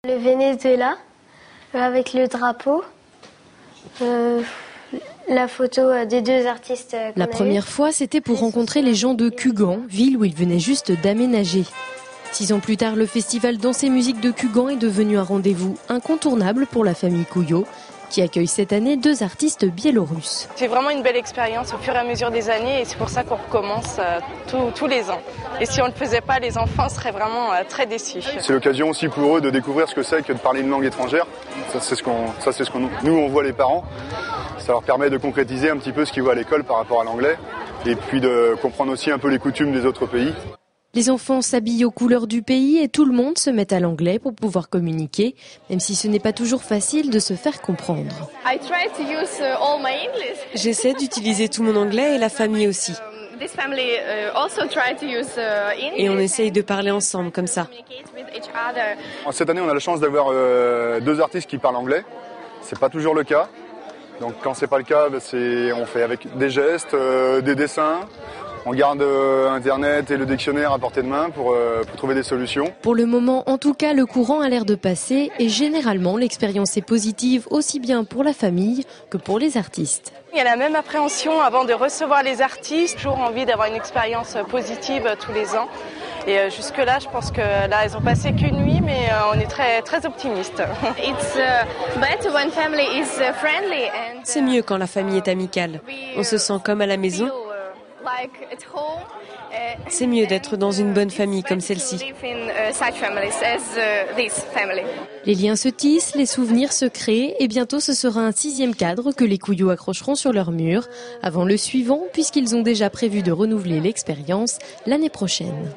Le Venezuela, avec le drapeau, la photo des deux artistes. La première fois, c'était pour rencontrer les gens de Kugan, ville où ils venaient juste d'aménager. 6 ans plus tard, le festival Danse et Musique de Kugan est devenu un rendez-vous incontournable pour la famille Couillot, qui accueille cette année 2 artistes biélorusses. C'est vraiment une belle expérience au fur et à mesure des années et c'est pour ça qu'on recommence tous les ans. Et si on ne le faisait pas, les enfants seraient vraiment très déçus. C'est l'occasion aussi pour eux de découvrir ce que c'est que de parler une langue étrangère. Ça c'est ce qu'on nous on voit les parents. Ça leur permet de concrétiser un petit peu ce qu'ils voient à l'école par rapport à l'anglais et puis de comprendre aussi un peu les coutumes des autres pays. Les enfants s'habillent aux couleurs du pays et tout le monde se met à l'anglais pour pouvoir communiquer, même si ce n'est pas toujours facile de se faire comprendre. J'essaie d'utiliser tout mon anglais et la famille aussi. Et on essaye de parler ensemble comme ça. Cette année, on a la chance d'avoir 2 artistes qui parlent anglais. C'est pas toujours le cas. Donc quand c'est pas le cas, on fait avec des gestes, des dessins. On garde Internet et le dictionnaire à portée de main pour trouver des solutions. Pour le moment, en tout cas, le courant a l'air de passer et généralement, l'expérience est positive aussi bien pour la famille que pour les artistes. Il y a la même appréhension avant de recevoir les artistes. Toujours envie d'avoir une expérience positive tous les ans. Et jusque-là, je pense que là, elles ont passé qu'une nuit, mais on est très, très optimistes. C'est mieux quand la famille est amicale. On se sent comme à la maison. C'est mieux d'être dans une bonne famille comme celle-ci. Les liens se tissent, les souvenirs se créent et bientôt ce sera un 6e cadre que les Couillots accrocheront sur leur mur avant le suivant puisqu'ils ont déjà prévu de renouveler l'expérience l'année prochaine.